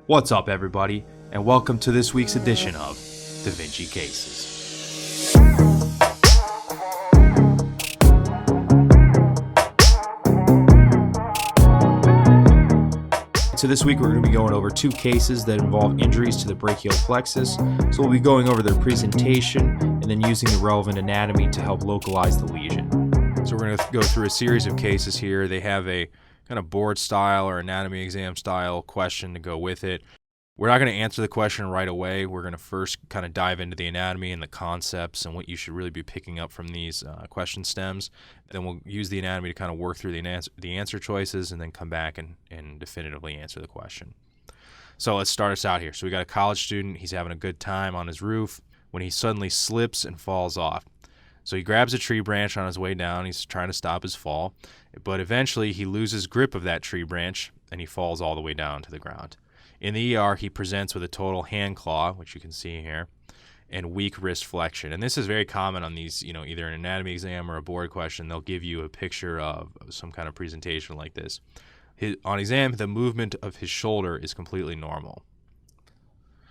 What's up, everybody, and welcome to this week's edition of Davinci Cases. So this week we're going to be going over two cases that involve injuries to the brachial plexus. So we'll be going over their presentation and then using the relevant anatomy to help localize the lesion. So we're going to go through a series of cases here. They have a kind of board style or anatomy exam style question to go with it. We're not going to answer the question right away. We're going to first kind of dive into the anatomy and the concepts and what you should really be picking up from these question stems. Then we'll use the anatomy to kind of work through the answer choices and then come back and definitively answer the question. So let's start us out here. So we got a college student. He's having a good time on his roof when he suddenly slips and falls off. So he grabs a tree branch on his way down. He's trying to stop his fall, but eventually he loses grip of that tree branch and he falls all the way down to the ground. In the ER, he presents with a total hand claw, which you can see here, and weak wrist flexion. And this is very common on these, either an anatomy exam or a board question. They'll give you a picture of some kind of presentation like this. On exam, the movement of his shoulder is completely normal.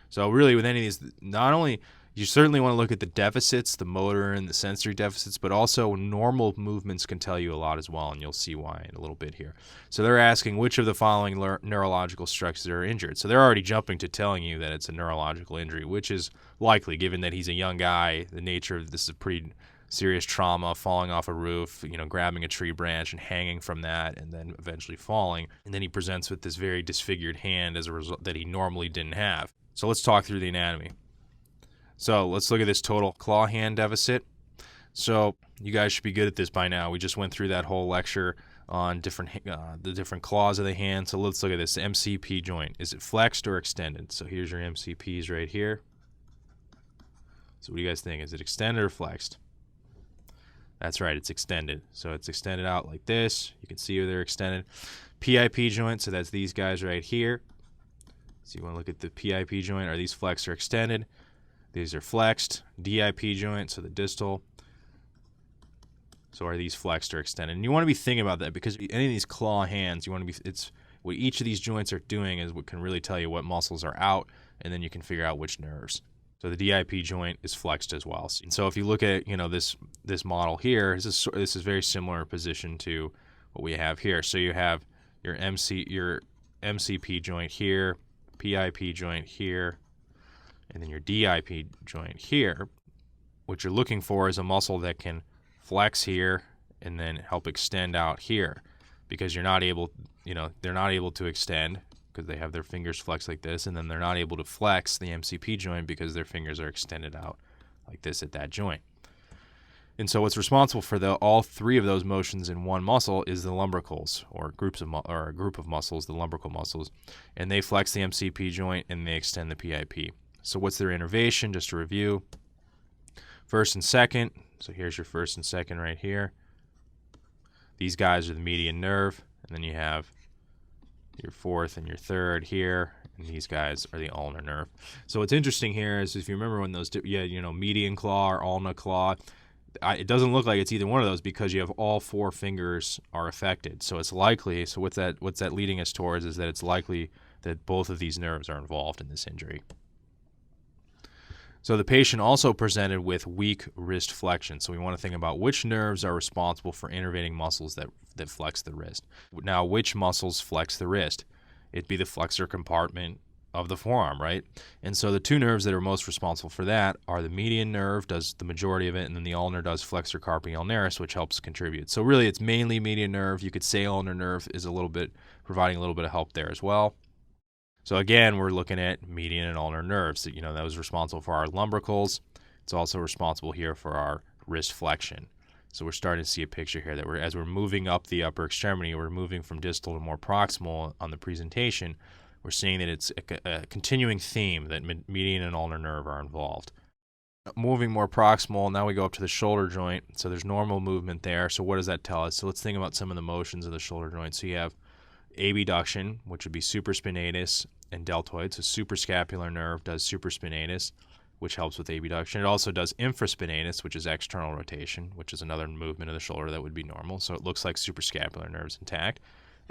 So really, with any of these, not only you certainly want to look at the deficits, the motor and the sensory deficits, but also normal movements can tell you a lot as well, and you'll see why in a little bit here. So they're asking which of the following neurological structures are injured. So they're already jumping to telling you that it's a neurological injury, which is likely given that he's a young guy. The nature of this is a pretty serious trauma, falling off a roof, grabbing a tree branch and hanging from that and then eventually falling. And then he presents with this very disfigured hand as a result that he normally didn't have. So let's talk through the anatomy. So let's look at this total claw hand deficit. So you guys should be good at this by now. We just went through that whole lecture on the different claws of the hand. So let's look at this MCP joint. Is it flexed or extended? So here's your MCPs right here. So what do you guys think? Is it extended or flexed? That's right, it's extended. So it's extended out like this. You can see where they're extended. PIP joint, so that's these guys right here. So you want to look at the PIP joint. Are these flexed or extended? These are flexed. DIP joint, so the distal. So are these flexed or extended? And you want to be thinking about that because any of these claw hands, it's what each of these joints are doing is what can really tell you what muscles are out, and then you can figure out which nerves. So the DIP joint is flexed as well. And so if you look at this model here, this is very similar position to what we have here. So you have your MCP joint here, PIP joint here, and then your DIP joint here. What you're looking for is a muscle that can flex here and then help extend out here, because they're not able to extend because they have their fingers flexed like this, and then they're not able to flex the MCP joint because their fingers are extended out like this at that joint. And so what's responsible for all three of those motions in one muscle is the lumbricals, or a group of muscles, the lumbrical muscles, and they flex the MCP joint and they extend the PIP. So what's their innervation? Just to review, first and second. So here's your first and second right here. These guys are the median nerve, and then you have your fourth and your third here, and these guys are the ulnar nerve. So what's interesting here is if you remember when those, median claw or ulnar claw, it doesn't look like it's either one of those because you have all four fingers are affected. So it's likely. So what's that leading us towards is that it's likely that both of these nerves are involved in this injury. So the patient also presented with weak wrist flexion. So we want to think about which nerves are responsible for innervating muscles that flex the wrist. Now, which muscles flex the wrist? It'd be the flexor compartment of the forearm, right? And so the two nerves that are most responsible for that are the median nerve, does the majority of it, and then the ulnar does flexor carpi ulnaris, which helps contribute. So really it's mainly median nerve. You could say ulnar nerve is providing a little bit of help there as well. So again, we're looking at median and ulnar nerves. That was responsible for our lumbricals. It's also responsible here for our wrist flexion. So we're starting to see a picture here that as we're moving up the upper extremity, we're moving from distal to more proximal on the presentation. We're seeing that it's a continuing theme that median and ulnar nerve are involved. Moving more proximal, now we go up to the shoulder joint. So there's normal movement there. So what does that tell us? So let's think about some of the motions of the shoulder joint. So you have abduction, which would be supraspinatus and deltoid. So suprascapular nerve does supraspinatus, which helps with abduction. It also does infraspinatus, which is external rotation, which is another movement of the shoulder that would be normal. So it looks like suprascapular nerve's intact.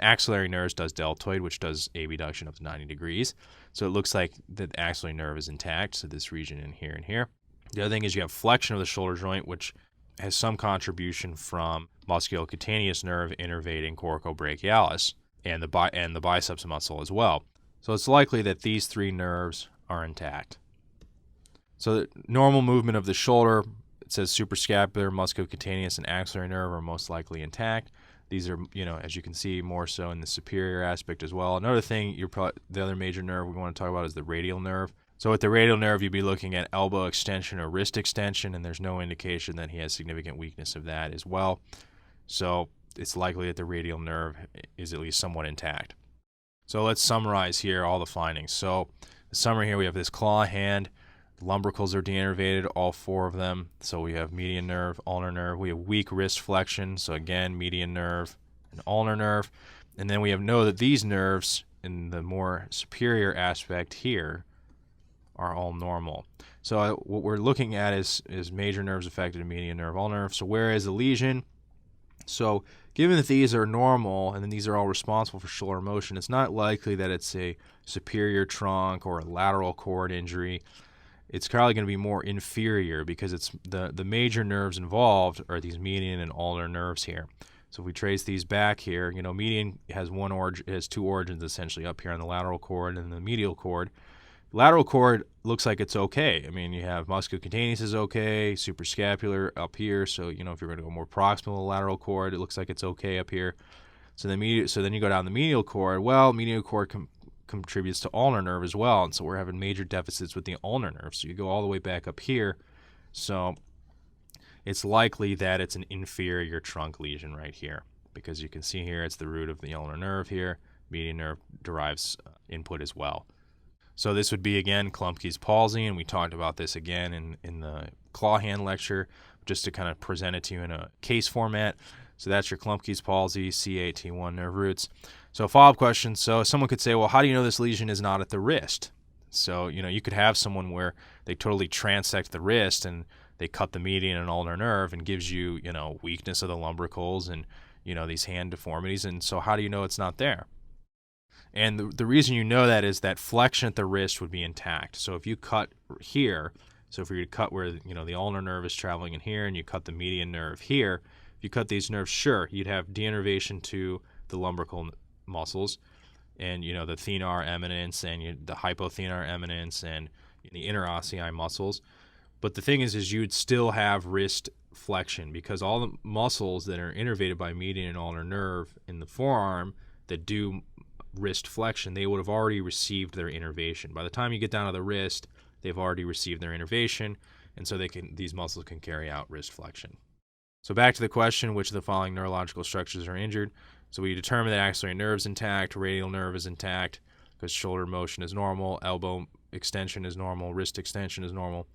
Axillary nerves does deltoid, which does abduction up to 90 degrees. So it looks like the axillary nerve is intact, so this region in here and here. The other thing is you have flexion of the shoulder joint, which has some contribution from musculocutaneous nerve innervating coracobrachialis and the biceps muscle as well. So it's likely that these three nerves are intact. So the normal movement of the shoulder, it says suprascapular, musculocutaneous, and axillary nerve are most likely intact. These are, as you can see, more so in the superior aspect as well. Another thing, the other major nerve we want to talk about is the radial nerve. So with the radial nerve, you'd be looking at elbow extension or wrist extension, and there's no indication that he has significant weakness of that as well. So it's likely that the radial nerve is at least somewhat intact. So let's summarize here all the findings. So the summary here, we have this claw hand. The lumbricals are deinnervated, all four of them. So we have median nerve, ulnar nerve. We have weak wrist flexion. So again, median nerve and ulnar nerve. And then we know that these nerves in the more superior aspect here are all normal. So what we're looking at is major nerves affected in median nerve, ulnar nerve. So where is the lesion? So given that these are normal and then these are all responsible for shoulder motion, it's not likely that it's a superior trunk or a lateral cord injury. It's probably going to be more inferior because it's the major nerves involved are these median and ulnar nerves here. So if we trace these back here, median has two origins essentially, up here on the lateral cord and the medial cord. Lateral cord looks like it's okay. I mean, you have musculocutaneous is okay, suprascapular up here. So, if you're going to go more proximal to the lateral cord, it looks like it's okay up here. So then you go down the medial cord. Well, medial cord contributes to ulnar nerve as well. And so we're having major deficits with the ulnar nerve. So you go all the way back up here. So it's likely that it's an inferior trunk lesion right here, because you can see here it's the root of the ulnar nerve here. Median nerve derives input as well. So this would be, again, Klumpke's palsy, and we talked about this again in the claw hand lecture, just to kind of present it to you in a case format. So that's your Klumpke's palsy, C8T1 nerve roots. So a follow-up question. So someone could say, well, how do you know this lesion is not at the wrist? So, you could have someone where they totally transect the wrist and they cut the median and ulnar nerve and gives you, weakness of the lumbricals and, these hand deformities. And so how do you know it's not there? And the reason you know that is that flexion at the wrist would be intact. So if you cut here, so if you cut where the ulnar nerve is traveling in here and you cut the median nerve here, if you cut these nerves, sure, you'd have deinnervation to the lumbrical muscles and the thenar eminence and the hypothenar eminence and the interossei muscles. But the thing is you'd still have wrist flexion because all the muscles that are innervated by median and ulnar nerve in the forearm that do wrist flexion, they would have already received their innervation. By the time you get down to the wrist, they've already received their innervation, and so these muscles can carry out wrist flexion. So back to the question, which of the following neurological structures are injured? So we determined that axillary nerve is intact, radial nerve is intact because shoulder motion is normal, elbow extension is normal, wrist extension is normal.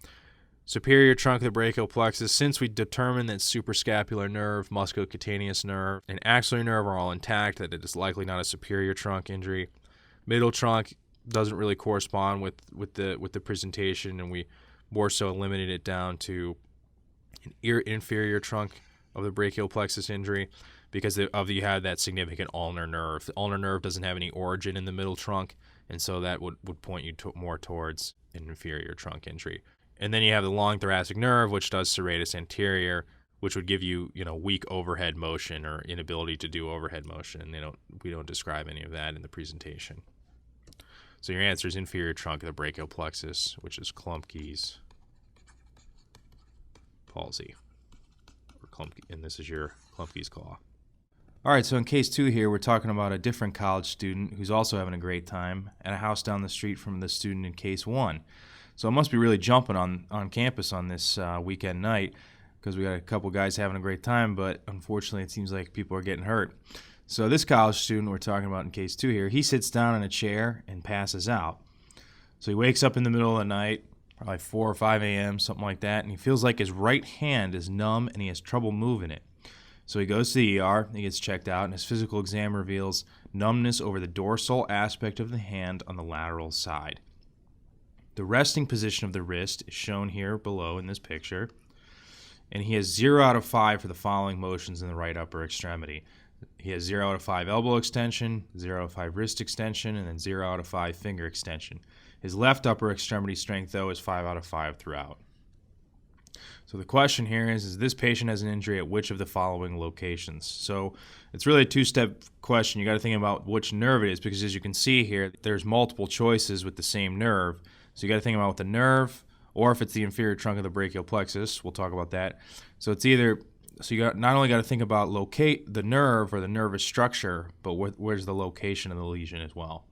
Superior trunk of the brachial plexus, since we determined that suprascapular nerve, musculocutaneous nerve, and axillary nerve are all intact, that it is likely not a superior trunk injury. Middle trunk doesn't really correspond with the presentation, and we more so limited it down to an inferior trunk of the brachial plexus injury because you had that significant ulnar nerve. The ulnar nerve doesn't have any origin in the middle trunk, and so that would point you more towards an inferior trunk injury. And then you have the long thoracic nerve, which does serratus anterior, which would give you, weak overhead motion or inability to do overhead motion. And we don't describe any of that in the presentation. So your answer is inferior trunk of the brachial plexus, which is Klumpke's palsy, and this is your Klumpke's claw. All right, so in case 2 here, we're talking about a different college student who's also having a great time at a house down the street from the student in case 1. So it must be really jumping on campus on this weekend night because we got a couple guys having a great time, but unfortunately it seems like people are getting hurt. So this college student we're talking about in case 2 here, he sits down in a chair and passes out. So he wakes up in the middle of the night, probably 4 or 5 a.m., something like that, and he feels like his right hand is numb and he has trouble moving it. So he goes to the ER, he gets checked out, and his physical exam reveals numbness over the dorsal aspect of the hand on the lateral side. The resting position of the wrist is shown here below in this picture, and he has 0 out of 5 for the following motions in the right upper extremity. He has 0 out of 5 elbow extension, 0 out of 5 wrist extension, and then 0 out of 5 finger extension. His left upper extremity strength, though, is 5 out of 5 throughout. So the question here is this patient has an injury at which of the following locations? So it's really a two-step question. You got to think about which nerve it is, because as you can see here, there's multiple choices with the same nerve. So you got to think about what the nerve, or if it's the inferior trunk of the brachial plexus. We'll talk about that. So it's either, so you not only got to think about locate the nerve or the nervous structure, but where's the location of the lesion as well.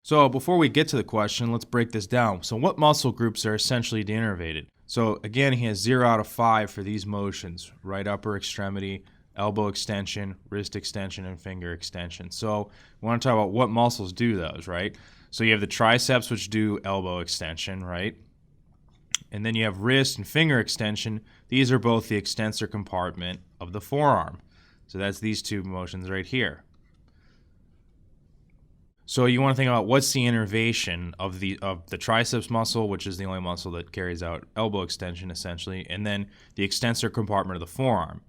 So before we get to the question, let's break this down. So what muscle groups are essentially deinnervated? So again, he has 0 out of 5 for these motions: right upper extremity, elbow extension, wrist extension, and finger extension. So we want to talk about what muscles do those, right? So you have the triceps, which do elbow extension, right? And then you have wrist and finger extension. These are both the extensor compartment of the forearm. So that's these two motions right here. So you want to think about what's the innervation of the triceps muscle, which is the only muscle that carries out elbow extension essentially, and then the extensor compartment of the forearm.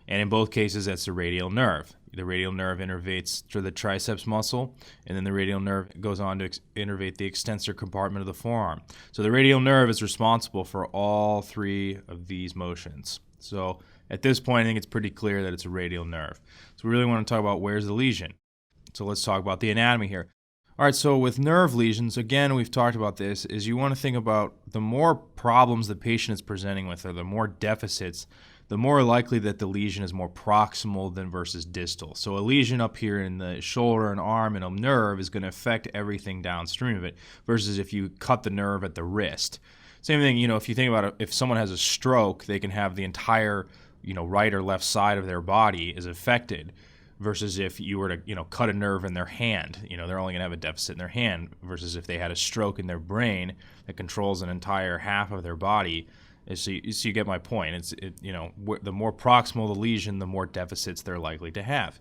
And in both cases, that's the radial nerve. The radial nerve innervates through the triceps muscle, and then the radial nerve goes on to innervate the extensor compartment of the forearm. So the radial nerve is responsible for all three of these motions. So at this point, I think it's pretty clear that it's a radial nerve. So we really want to talk about where's the lesion. So let's talk about the anatomy here. All right, so with nerve lesions, again, we've talked about this, is you want to think about the more problems the patient is presenting with, or the more deficits, the more likely that the lesion is more proximal than versus distal. So a lesion up here in the shoulder and arm and a nerve is going to affect everything downstream of it, versus if you cut the nerve at the wrist. Same thing, if you think about it, if someone has a stroke, they can have the entire, right or left side of their body is affected, versus if you were to, cut a nerve in their hand, they're only going to have a deficit in their hand, versus if they had a stroke in their brain that controls an entire half of their body. So you get my point. The more proximal the lesion, the more deficits they're likely to have.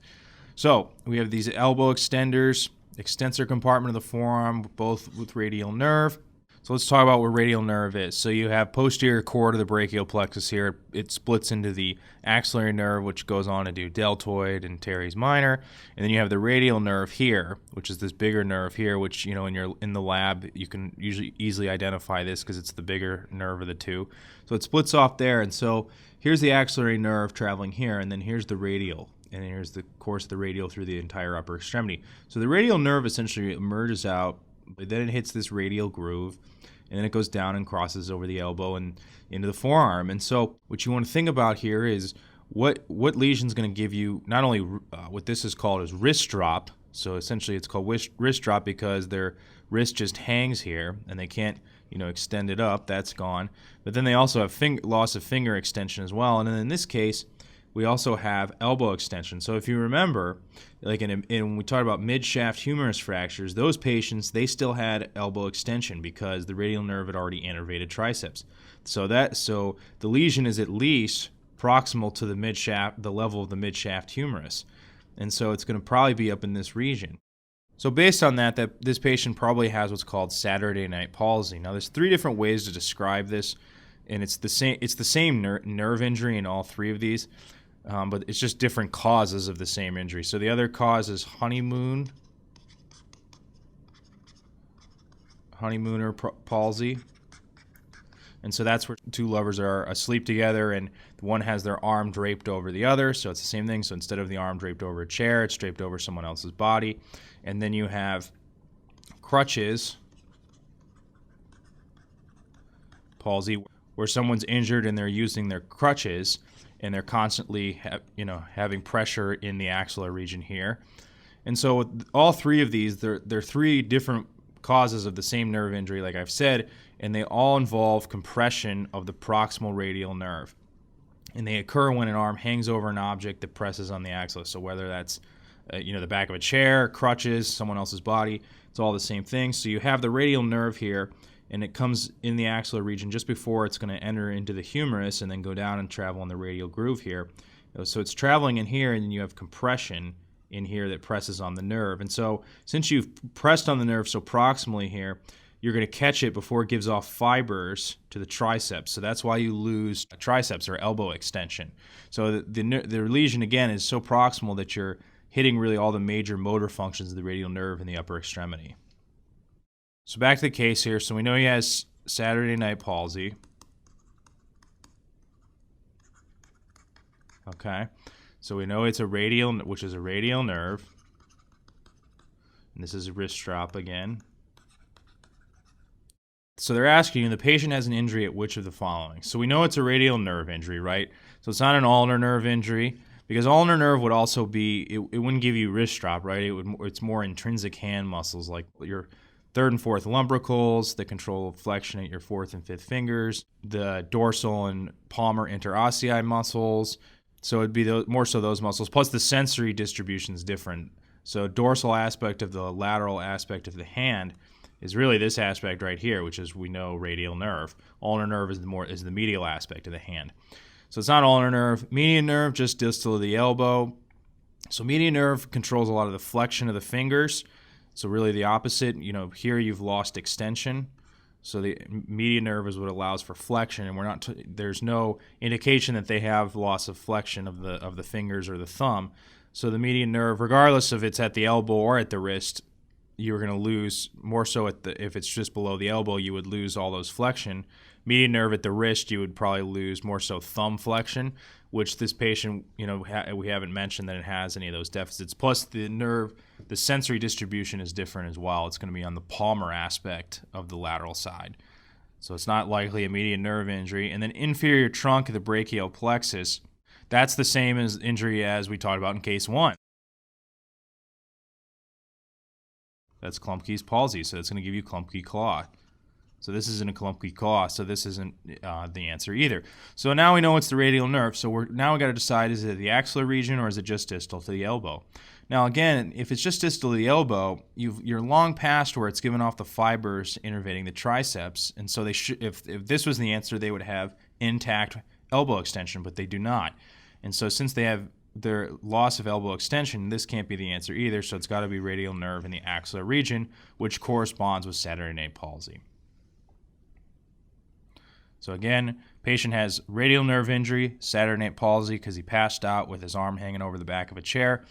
So we have these elbow extenders, extensor compartment of the forearm, both with radial nerve. So let's talk about what radial nerve is. So you have posterior cord of the brachial plexus here. It splits into the axillary nerve, which goes on to do deltoid and teres minor. And then you have the radial nerve here, which is this bigger nerve here, which, in the lab, you can usually easily identify this because it's the bigger nerve of the two. So it splits off there. And so here's the axillary nerve traveling here, and then here's the radial. And then here's the course of the radial through the entire upper extremity. So the radial nerve essentially emerges out, but then it hits this radial groove, and then it goes down and crosses over the elbow and into the forearm. And so what you want to think about here is what lesion is going to give you not only what this is called is wrist drop. So essentially it's called wrist drop because their wrist just hangs here and they can't extend it up. That's gone. But then they also have loss of finger extension as well. And then in this case, we also have elbow extension. So if you remember, like when we talked about mid-shaft humerus fractures, those patients, they still had elbow extension because the radial nerve had already innervated triceps. So the lesion is at least proximal to the level of the mid-shaft humerus. And so it's going to probably be up in this region. So based on that this patient probably has what's called Saturday night palsy. Now there's 3 different ways to describe this, and it's the same nerve injury in all 3 of these. But it's just different causes of the same injury. So the other cause is honeymooner palsy. And so that's where 2 lovers are asleep together and one has their arm draped over the other. So it's the same thing. So instead of the arm draped over a chair, it's draped over someone else's body. And then you have crutches palsy, where someone's injured and they're using their crutches, and they're constantly having pressure in the axillary region here. And so with all 3 of these, they're 3 different causes of the same nerve injury, like I've said, and they all involve compression of the proximal radial nerve. And they occur when an arm hangs over an object that presses on the axilla. So whether that's the back of a chair, crutches, someone else's body, it's all the same thing. So you have the radial nerve here, and it comes in the axillary region just before it's going to enter into the humerus and then go down and travel in the radial groove here. So it's traveling in here, and then you have compression in here that presses on the nerve. And so since you've pressed on the nerve so proximally here, you're going to catch it before it gives off fibers to the triceps. So that's why you lose triceps or elbow extension. So the lesion, again, is so proximal that you're hitting really all the major motor functions of the radial nerve in the upper extremity. So back to the case here. So we know he has Saturday night palsy. Okay. So we know it's a radial, which is a radial nerve. And this is a wrist drop again. So they're asking you, the patient has an injury at which of the following? So we know it's a radial nerve injury, right? So it's not an ulnar nerve injury, because ulnar nerve would also be, it wouldn't give you wrist drop, right? It's more intrinsic hand muscles, like your third and fourth lumbricals that control flexion at your fourth and fifth fingers, the dorsal and palmar interossei muscles. So it'd be more so those muscles, plus the sensory distribution is different. So dorsal aspect of the lateral aspect of the hand is really this aspect right here, which is, we know, radial nerve. Ulnar nerve is the medial aspect of the hand. So it's not ulnar nerve. Median nerve, just distal of the elbow. So median nerve controls a lot of the flexion of the fingers. So really the opposite. Here you've lost extension. So the median nerve is what allows for flexion, and there's no indication that they have loss of flexion of the fingers or the thumb. So the median nerve, regardless if it's at the elbow or at the wrist, you're going to lose more so if it's just below the elbow, you would lose all those flexion. Median nerve at the wrist, you would probably lose more so thumb flexion, which this patient, we haven't mentioned that it has any of those deficits. Plus the nerve, the sensory distribution is different as well. It's going to be on the palmar aspect of the lateral side. So it's not likely a median nerve injury. And then inferior trunk of the brachial plexus, that's the same as injury as we talked about in case 1. That's Klumpke's palsy, so it's going to give you Klumpke claw. So this isn't a Klumpke claw, so this isn't the answer either. So now we know it's the radial nerve, so we got to decide, is it the axillary region or is it just distal to the elbow? Now again, if it's just distal to the elbow, you're long past where it's given off the fibers innervating the triceps, and so if this was the answer, they would have intact elbow extension, but they do not. And so since they have their loss of elbow extension, this can't be the answer either, so it's got to be radial nerve in the axillary region, which corresponds with Saturday night palsy. So again, patient has radial nerve injury, Saturday night palsy, because he passed out with his arm hanging over the back of a chair,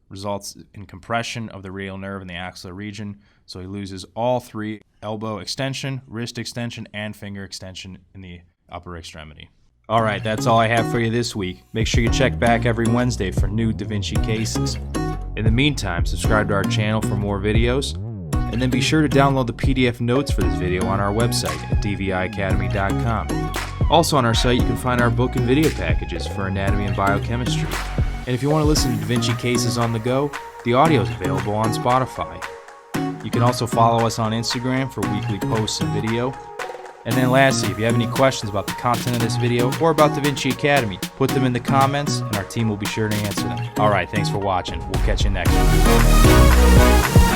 results in compression of the radial nerve in the axillary region, so he loses all 3: elbow extension, wrist extension, and finger extension in the upper extremity. All right, that's all I have for you this week. Make sure you check back every Wednesday for new Davinci cases. In the meantime, subscribe to our channel for more videos, and then be sure to download the PDF notes for this video on our website at dviacademy.com. Also on our site, you can find our book and video packages for anatomy and biochemistry. And if you want to listen to Davinci cases on the go, the audio is available on Spotify. You can also follow us on Instagram for weekly posts and video. And then lastly, if you have any questions about the content of this video or about Davinci Academy, put them in the comments and our team will be sure to answer them. Alright, thanks for watching. We'll catch you next time.